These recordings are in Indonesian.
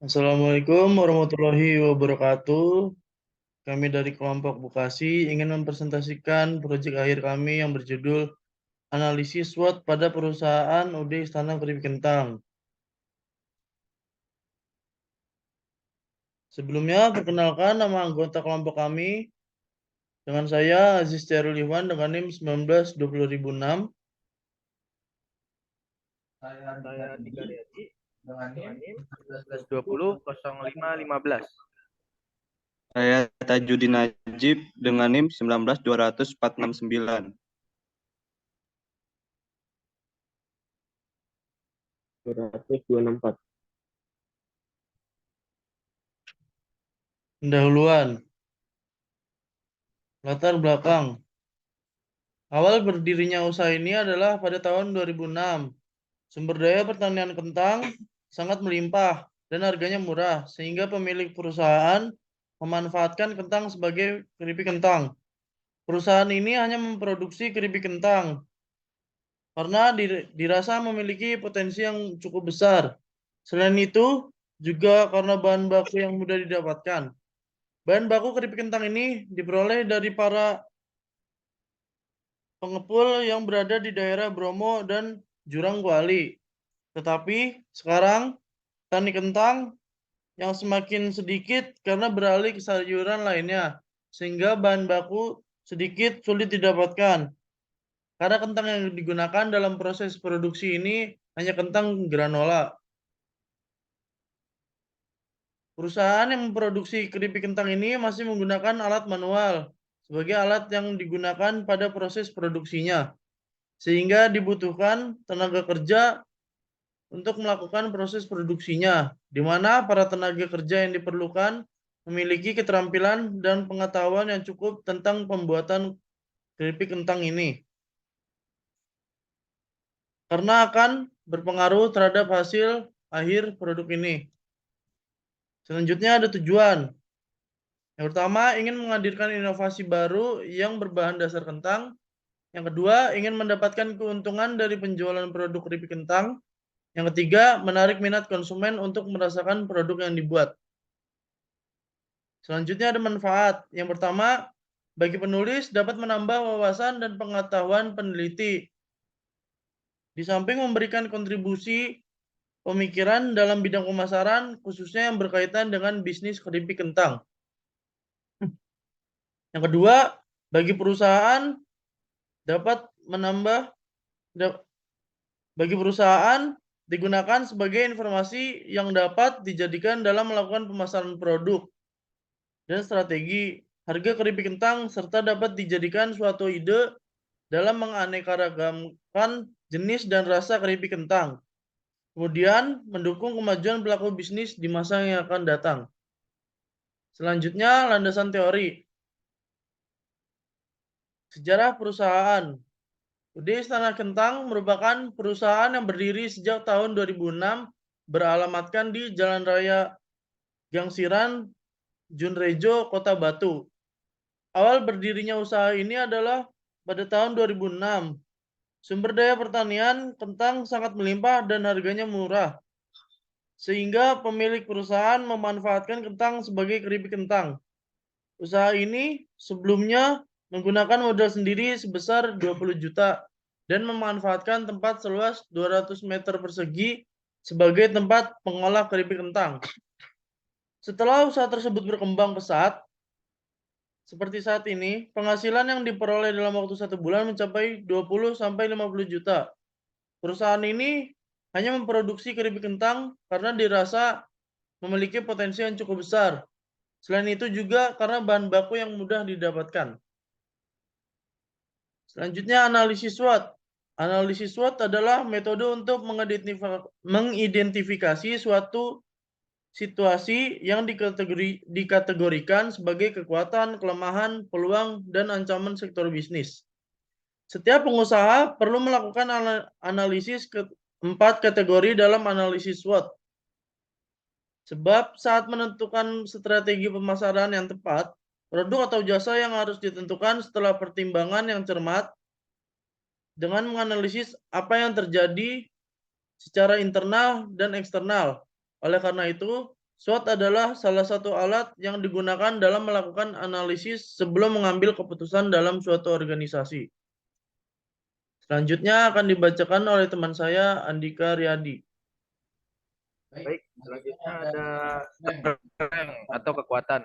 Assalamualaikum warahmatullahi wabarakatuh. Kami dari kelompok Bukasi ingin mempresentasikan proyek akhir kami yang berjudul Analisis SWOT pada perusahaan UD Istana Keripik Kentang. Sebelumnya, perkenalkan nama anggota kelompok kami dengan saya Aziz Chairul Iwan dengan NIM 19-20006. Saya Tiga Riyadi dengan NIM 1120 0515. Saya Tajudin Najib dengan NIM 19200-469. 264. Pendahuluan. Latar belakang. Awal berdirinya usaha ini adalah pada tahun 2006. Sumber daya pertanian kentang sangat melimpah dan harganya murah, sehingga pemilik perusahaan memanfaatkan kentang sebagai keripik kentang. Perusahaan ini hanya memproduksi keripik kentang karena dirasa memiliki potensi yang cukup besar. Selain itu, juga karena bahan baku yang mudah didapatkan. Bahan baku keripik kentang ini diperoleh dari para pengepul yang berada di daerah Bromo dan Jurang Kuali. Tetapi sekarang tani kentang yang semakin sedikit karena beralih ke sayuran lainnya, sehingga bahan baku sedikit sulit didapatkan. Karena kentang yang digunakan dalam proses produksi ini hanya kentang granola. Perusahaan yang memproduksi keripik kentang ini masih menggunakan alat manual sebagai alat yang digunakan pada proses produksinya, sehingga dibutuhkan tenaga kerja untuk melakukan proses produksinya, di mana para tenaga kerja yang diperlukan memiliki keterampilan dan pengetahuan yang cukup tentang pembuatan keripik kentang ini, karena akan berpengaruh terhadap hasil akhir produk ini. Selanjutnya ada tujuan. Yang pertama, ingin menghadirkan inovasi baru yang berbahan dasar kentang. Yang kedua, ingin mendapatkan keuntungan dari penjualan produk keripik kentang. Yang ketiga, menarik minat konsumen untuk merasakan produk yang dibuat. Selanjutnya ada manfaat. Yang pertama, bagi penulis dapat menambah wawasan dan pengetahuan peneliti. Di samping memberikan kontribusi pemikiran dalam bidang pemasaran, khususnya yang berkaitan dengan bisnis keripik kentang. Yang kedua, bagi perusahaan dapat menambah bagi perusahaan digunakan sebagai informasi yang dapat dijadikan dalam melakukan pemasaran produk dan strategi harga keripik kentang, serta dapat dijadikan suatu ide dalam menganeka-ragamkan jenis dan rasa keripik kentang. Kemudian mendukung kemajuan pelaku bisnis di masa yang akan datang. Selanjutnya, landasan teori. Sejarah perusahaan. UD Istana Kentang merupakan perusahaan yang berdiri sejak tahun 2006, beralamatkan di Jalan Raya Gangsiran, Junrejo, Kota Batu. Awal berdirinya usaha ini adalah pada tahun 2006. Sumber daya pertanian kentang sangat melimpah dan harganya murah, sehingga pemilik perusahaan memanfaatkan kentang sebagai keripik kentang. Usaha ini sebelumnya menggunakan modal sendiri sebesar 20 juta dan memanfaatkan tempat seluas 200 meter persegi sebagai tempat pengolah keripik kentang. Setelah usaha tersebut berkembang pesat, seperti saat ini, penghasilan yang diperoleh dalam waktu 1 bulan mencapai 20-50 juta. Perusahaan ini hanya memproduksi keripik kentang karena dirasa memiliki potensi yang cukup besar. Selain itu juga karena bahan baku yang mudah didapatkan. Selanjutnya analisis SWOT. Analisis SWOT adalah metode untuk mengidentifikasi suatu situasi yang dikategorikan sebagai kekuatan, kelemahan, peluang, dan ancaman sektor bisnis. Setiap pengusaha perlu melakukan analisis 4 kategori dalam analisis SWOT. Sebab saat menentukan strategi pemasaran yang tepat, produk atau jasa yang harus ditentukan setelah pertimbangan yang cermat dengan menganalisis apa yang terjadi secara internal dan eksternal. Oleh karena itu, SWOT adalah salah satu alat yang digunakan dalam melakukan analisis sebelum mengambil keputusan dalam suatu organisasi. Selanjutnya akan dibacakan oleh teman saya, Andika Riyadi. Baik, selanjutnya ada strength atau kekuatan.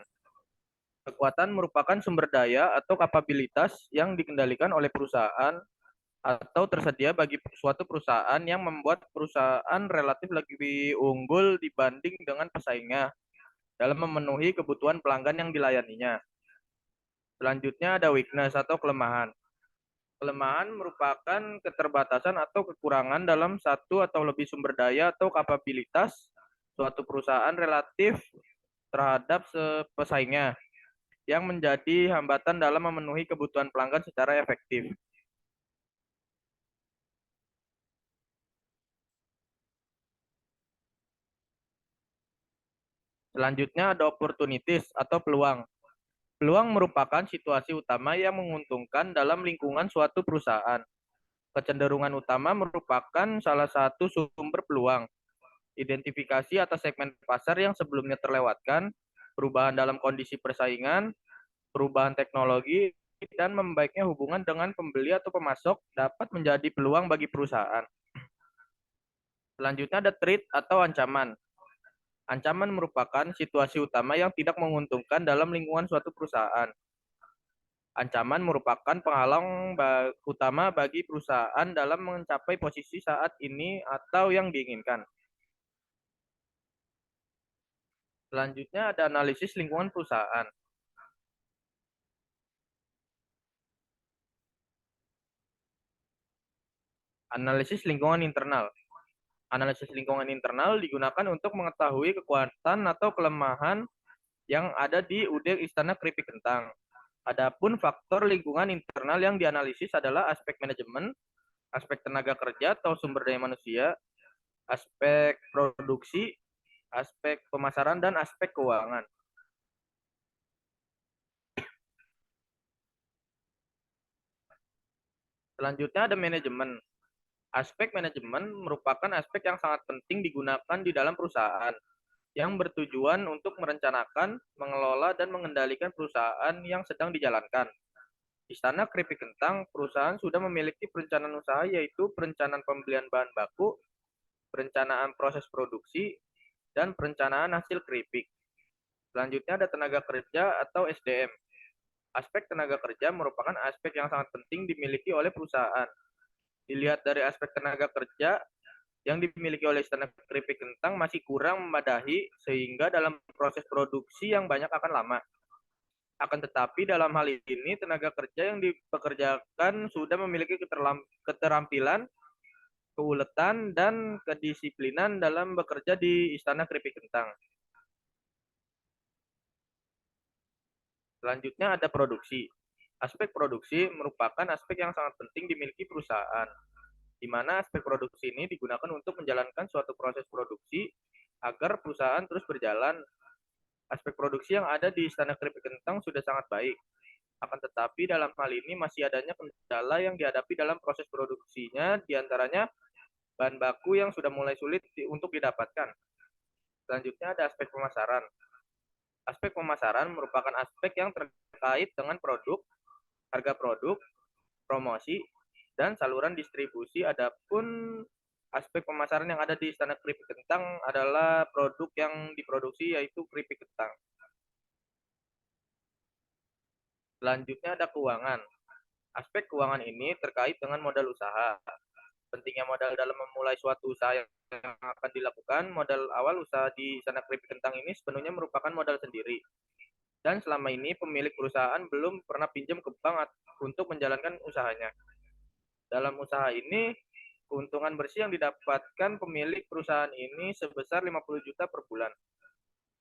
Kekuatan merupakan sumber daya atau kapabilitas yang dikendalikan oleh perusahaan atau tersedia bagi suatu perusahaan yang membuat perusahaan relatif lebih unggul dibanding dengan pesaingnya dalam memenuhi kebutuhan pelanggan yang dilayaninya. Selanjutnya ada weakness atau kelemahan. Kelemahan merupakan keterbatasan atau kekurangan dalam satu atau lebih sumber daya atau kapabilitas suatu perusahaan relatif terhadap pesaingnya yang menjadi hambatan dalam memenuhi kebutuhan pelanggan secara efektif. Selanjutnya ada opportunities atau peluang. Peluang merupakan situasi utama yang menguntungkan dalam lingkungan suatu perusahaan. Kecenderungan utama merupakan salah satu sumber peluang. Identifikasi atas segmen pasar yang sebelumnya terlewatkan, perubahan dalam kondisi persaingan, perubahan teknologi, dan membaiknya hubungan dengan pembeli atau pemasok dapat menjadi peluang bagi perusahaan. Selanjutnya ada threat atau ancaman. Ancaman merupakan situasi utama yang tidak menguntungkan dalam lingkungan suatu perusahaan. Ancaman merupakan penghalang utama bagi perusahaan dalam mencapai posisi saat ini atau yang diinginkan. Selanjutnya ada analisis lingkungan perusahaan. Analisis lingkungan internal. Analisis lingkungan internal digunakan untuk mengetahui kekuatan atau kelemahan yang ada di udang istana keripik kentang. Adapun faktor lingkungan internal yang dianalisis adalah aspek manajemen, aspek tenaga kerja atau sumber daya manusia, aspek produksi, aspek pemasaran, dan aspek keuangan. Selanjutnya ada manajemen. Aspek manajemen merupakan aspek yang sangat penting digunakan di dalam perusahaan, yang bertujuan untuk merencanakan, mengelola, dan mengendalikan perusahaan yang sedang dijalankan. Istana Keripik Kentang, perusahaan sudah memiliki perencanaan usaha yaitu perencanaan pembelian bahan baku, perencanaan proses produksi, dan perencanaan hasil keripik. Selanjutnya ada tenaga kerja atau SDM. Aspek tenaga kerja merupakan aspek yang sangat penting dimiliki oleh perusahaan. Dilihat dari aspek tenaga kerja, yang dimiliki oleh Istana Keripik Kentang masih kurang memadai sehingga dalam proses produksi yang banyak akan lama. Akan tetapi dalam hal ini tenaga kerja yang dipekerjakan sudah memiliki keterampilan, keuletan, dan kedisiplinan dalam bekerja di Istana Keripik Kentang. Selanjutnya ada produksi. Aspek produksi merupakan aspek yang sangat penting dimiliki perusahaan, di mana aspek produksi ini digunakan untuk menjalankan suatu proses produksi agar perusahaan terus berjalan. Aspek produksi yang ada di Istana Keripik Kentang sudah sangat baik. Akan tetapi dalam hal ini masih adanya kendala yang dihadapi dalam proses produksinya, diantaranya bahan baku yang sudah mulai sulit untuk didapatkan. Selanjutnya ada aspek pemasaran. Aspek pemasaran merupakan aspek yang terkait dengan produk, harga produk, promosi, dan saluran distribusi. Adapun aspek pemasaran yang ada di Istana Keripik Kentang adalah produk yang diproduksi yaitu keripik kentang. Selanjutnya ada keuangan. Aspek keuangan ini terkait dengan modal usaha. Pentingnya modal dalam memulai suatu usaha yang akan dilakukan. Modal awal usaha di Istana Keripik Kentang ini sepenuhnya merupakan modal sendiri. Dan selama ini pemilik perusahaan belum pernah pinjam ke bank untuk menjalankan usahanya. Dalam usaha ini, keuntungan bersih yang didapatkan pemilik perusahaan ini sebesar 50 juta per bulan.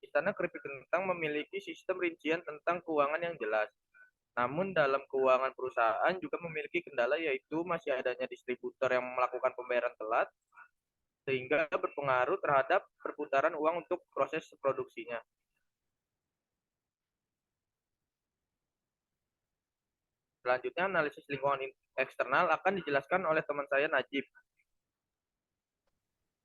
Istana Keripik Kentang memiliki sistem rincian tentang keuangan yang jelas. Namun dalam keuangan perusahaan juga memiliki kendala yaitu masih adanya distributor yang melakukan pembayaran telat, sehingga berpengaruh terhadap perputaran uang untuk proses produksinya. Selanjutnya analisis lingkungan eksternal akan dijelaskan oleh teman saya Najib.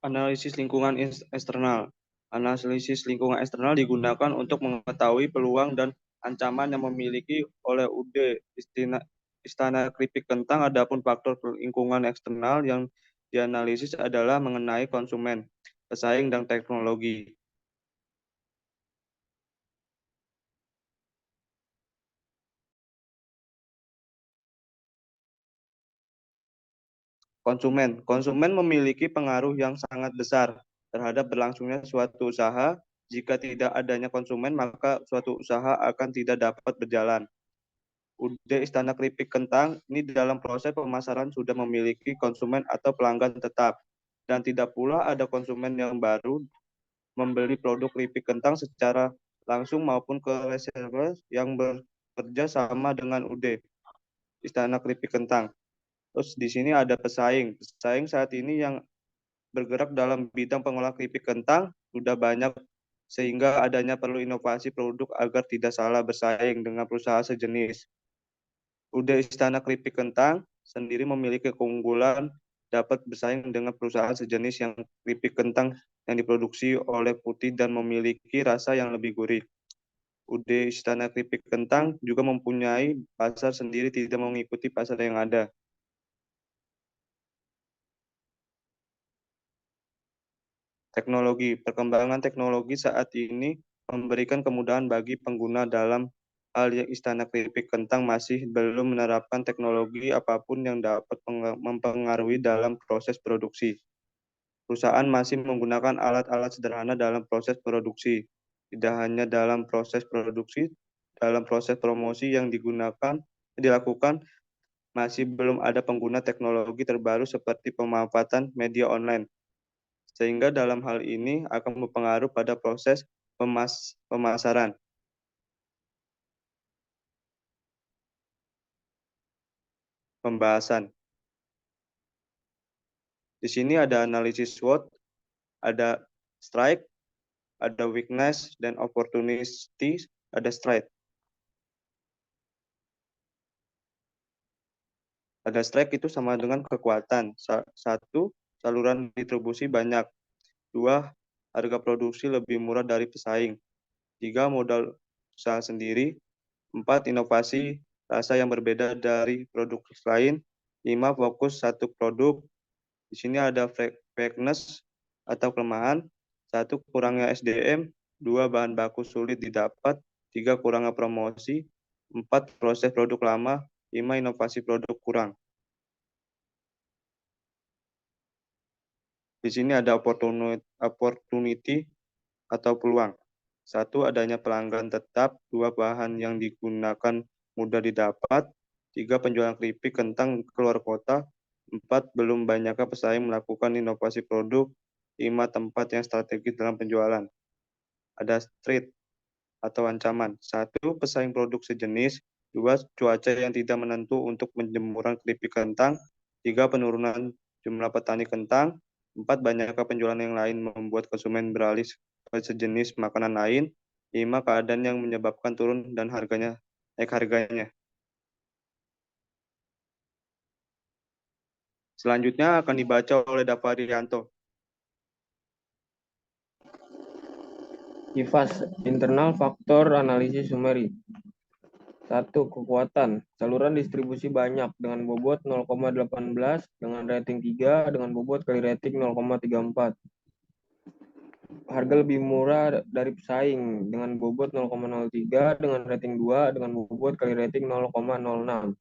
Analisis lingkungan eksternal. Analisis lingkungan eksternal digunakan untuk mengetahui peluang dan ancaman yang memiliki oleh UD Istana Keripik Kentang. Adapun faktor lingkungan eksternal yang dianalisis adalah mengenai konsumen, pesaing, dan teknologi. Konsumen memiliki pengaruh yang sangat besar terhadap berlangsungnya suatu usaha. Jika tidak adanya konsumen, maka suatu usaha akan tidak dapat berjalan. UD Istana Keripik Kentang ini dalam proses pemasaran sudah memiliki konsumen atau pelanggan tetap, dan tidak pula ada konsumen yang baru membeli produk keripik kentang secara langsung maupun ke reseller yang bekerja sama dengan UD Istana Keripik Kentang. Terus di sini ada pesaing. Pesaing saat ini yang bergerak dalam bidang pengolahan keripik kentang sudah banyak, sehingga adanya perlu inovasi produk agar tidak salah bersaing dengan perusahaan sejenis. UD Istana Keripik Kentang sendiri memiliki keunggulan dapat bersaing dengan perusahaan sejenis yang keripik kentang yang diproduksi oleh putih dan memiliki rasa yang lebih gurih. UD Istana Keripik Kentang juga mempunyai pasar sendiri, tidak mengikuti pasar yang ada. Teknologi. Perkembangan teknologi saat ini memberikan kemudahan bagi pengguna dalam hal yang Istana Keripik Kentang masih belum menerapkan teknologi apapun yang dapat mempengaruhi dalam proses produksi. Perusahaan masih menggunakan alat-alat sederhana dalam proses produksi. Tidak hanya dalam proses produksi, dalam proses promosi yang dilakukan masih belum ada pengguna teknologi terbaru seperti pemanfaatan media online, sehingga dalam hal ini akan berpengaruh pada proses pemasaran. Pembahasan. Di sini ada analisis SWOT, ada strike, ada weakness, dan opportunity, ada strike. Ada strike itu sama dengan kekuatan. Satu, saluran distribusi banyak. Dua, harga produksi lebih murah dari pesaing. Tiga, modal usaha sendiri. Empat, inovasi rasa yang berbeda dari produk lain. Lima, fokus satu produk. Di sini ada weakness atau kelemahan. Satu, kurangnya SDM. Dua, bahan baku sulit didapat. Tiga, kurangnya promosi. Empat, proses produk lama. Lima, inovasi produk kurang. Di sini ada opportunity atau peluang. Satu, adanya pelanggan tetap. Dua, bahan yang digunakan mudah didapat. Tiga, penjualan keripik kentang keluar kota. Empat, belum banyaknya pesaing melakukan inovasi produk. Lima, tempat yang strategis dalam penjualan. Ada threat atau ancaman. Satu, pesaing produk sejenis. Dua, cuaca yang tidak menentu untuk penjemuran keripik kentang. Tiga, penurunan jumlah petani kentang. Empat, banyaknya penjualan yang lain membuat konsumen beralih ke sejenis makanan lain. Lima, keadaan yang menyebabkan turun dan naik harganya. Selanjutnya akan dibaca oleh Davarianto. IFAS, internal faktor analisis summary. 1. Kekuatan. Saluran distribusi banyak dengan bobot 0,18 dengan rating 3 dengan bobot kali rating 0,34. Harga lebih murah dari pesaing dengan bobot 0,03 dengan rating 2 dengan bobot kali rating 0,06.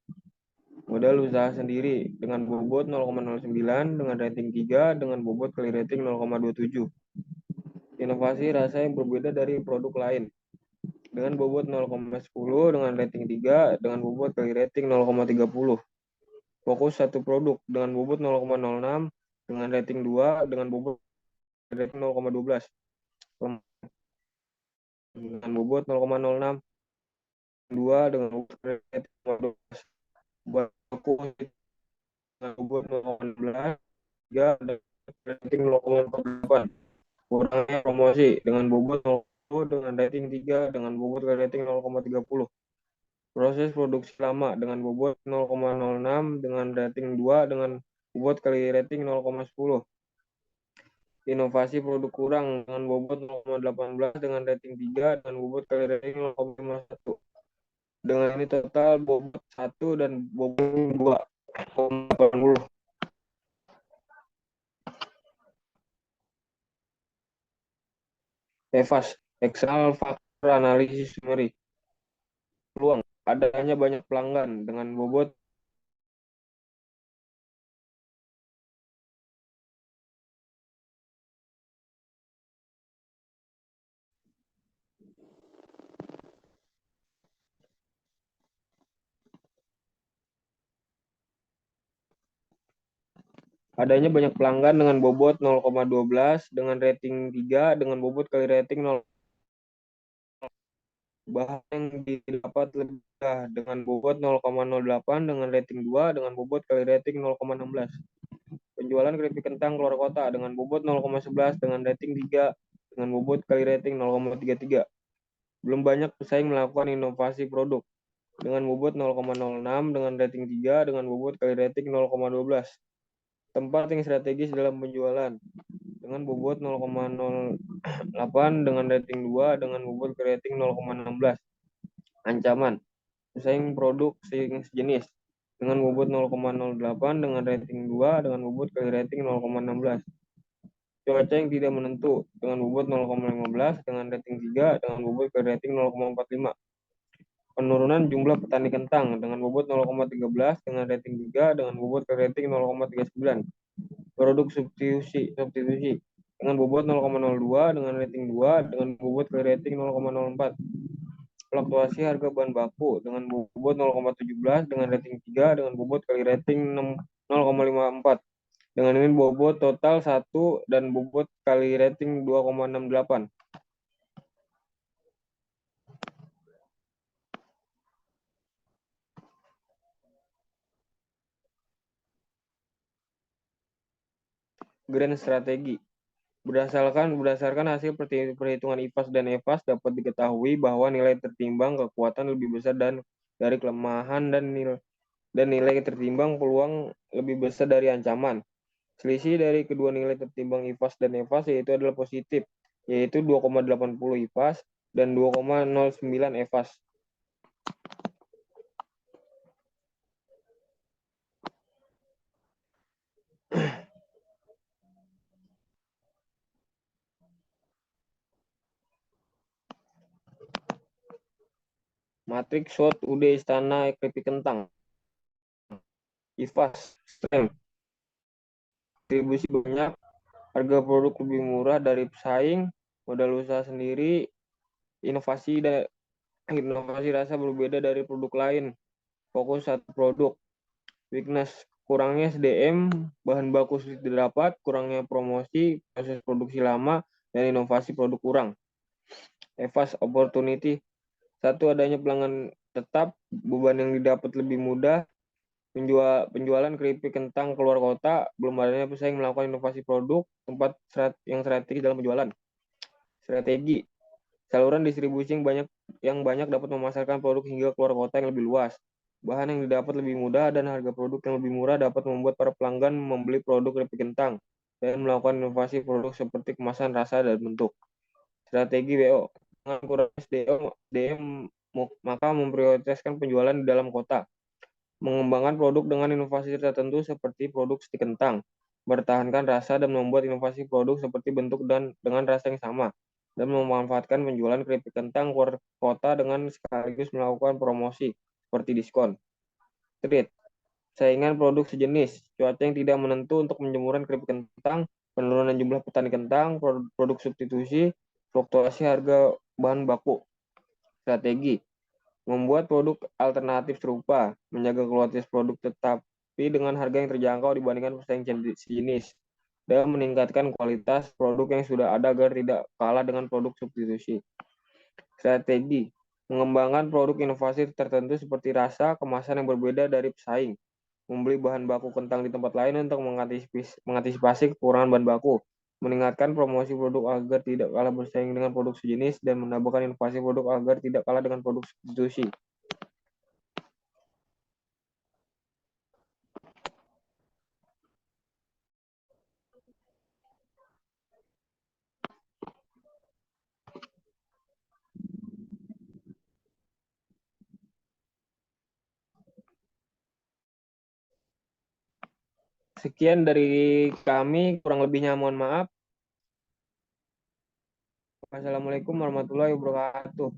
Modal usaha sendiri dengan bobot 0,09 dengan rating 3 dengan bobot kali rating 0,27. Inovasi rasa yang berbeda dari produk lain dengan bobot 0,10 dengan rating 3 dengan bobot kali rating 0,30. Fokus satu produk dengan bobot 0,06 dengan rating 2 dengan bobot rating 0,12. Dengan bobot 0,06 2 dengan bobot rating 0,12. Fokus dengan bobot 0,11 3 dengan rating 0,48. Kurangnya promosi dengan bobot 0,10 dengan rating 3 dengan bobot rating 0,30. Proses produksi lama dengan bobot 0,06 dengan rating 2 dengan bobot kali rating 0,10. inovasi produk kurang dengan bobot 0,18 dengan rating 3 dengan bobot kali rating 0,51. Dengan ini total bobot 1 dan bobot 2,80. EVAS, External Factor Analysis Summary. Peluang, adanya banyak pelanggan dengan bobot adanya banyak pelanggan dengan bobot 0,12 dengan rating 3 dengan bobot kali rating 0. Bahan yang didapat lebih mudah dengan bobot 0,08 dengan rating 2 dengan bobot kali rating 0,16. Penjualan keripik kentang keluar kota dengan bobot 0,11 dengan rating 3 dengan bobot kali rating 0,33. Belum banyak pesaing melakukan inovasi produk dengan bobot 0,06 dengan rating 3 dengan bobot kali rating 0,12. Tempat yang strategis dalam penjualan dengan bobot 0,08 dengan rating 2 dengan bobot kali rating 0,16. Ancaman pesaing produk sejenis dengan bobot 0,08 dengan rating 2 dengan bobot kali rating 0,16. Cuaca yang tidak menentu dengan bobot 0,15 dengan rating 3 dengan bobot kali rating 0,45. Penurunan jumlah petani kentang dengan bobot 0,13 dengan rating 3 dengan bobot kali rating 0,39. Produk substitusi dengan bobot 0,02 dengan rating 2 dengan bobot kali rating 0,04. Fluktuasi harga bahan baku dengan bobot 0,17 dengan rating 3 dengan bobot kali rating 0,54. Dengan ini bobot total 1 dan bobot kali rating 2,68. Grand strategi. Berdasarkan hasil perhitungan IPAS dan EVAS dapat diketahui bahwa nilai tertimbang kekuatan lebih besar dari kelemahan dan nilai tertimbang peluang lebih besar dari ancaman. Selisih dari kedua nilai tertimbang IPAS dan EVAS yaitu adalah positif, yaitu 2,80 IPAS dan 2,09 EVAS. Matrix SWOT UD Istana Keripik Kentang. IPAS, strength, distribusi banyak, harga produk lebih murah dari pesaing, modal usaha sendiri, inovasi rasa berbeda dari produk lain, fokus satu produk. Weakness, kurangnya SDM, bahan baku sulit didapat, kurangnya promosi, proses produksi lama, dan inovasi produk kurang. EVAS, opportunity, satu adanya pelanggan tetap, beban yang didapat lebih mudah, penjualan keripik kentang keluar kota, belum adanya pesaing melakukan inovasi produk, tempat yang strategis dalam penjualan. Strategi, saluran distribusi yang banyak dapat memasarkan produk hingga keluar kota yang lebih luas. Bahan yang didapat lebih mudah dan harga produk yang lebih murah dapat membuat para pelanggan membeli produk keripik kentang dan melakukan inovasi produk seperti kemasan, rasa, dan bentuk. Strategi WO, dengan kurang SDM maka memprioritaskan penjualan di dalam kota. Mengembangkan produk dengan inovasi tertentu seperti produk stik kentang, bertahankan rasa dan membuat inovasi produk seperti bentuk dan dengan rasa yang sama, dan memanfaatkan penjualan keripik kentang keluar kota dengan sekaligus melakukan promosi seperti diskon. Trade, saingan produk sejenis, cuaca yang tidak menentu untuk penjemuran keripik kentang, penurunan jumlah petani kentang, produk substitusi, fluktuasi harga bahan baku. Strategi, membuat produk alternatif serupa, menjaga kualitas produk tetapi dengan harga yang terjangkau dibandingkan pesaing sejenis, dan meningkatkan kualitas produk yang sudah ada agar tidak kalah dengan produk substitusi. Strategi, mengembangkan produk inovasi tertentu seperti rasa, kemasan yang berbeda dari pesaing, membeli bahan baku kentang di tempat lain untuk mengantisipasi kekurangan bahan baku, meningkatkan promosi produk agar tidak kalah bersaing dengan produk sejenis, dan menambahkan inovasi produk agar tidak kalah dengan produk substitusi. Sekian dari kami, kurang lebihnya mohon maaf. Wassalamualaikum warahmatullahi wabarakatuh.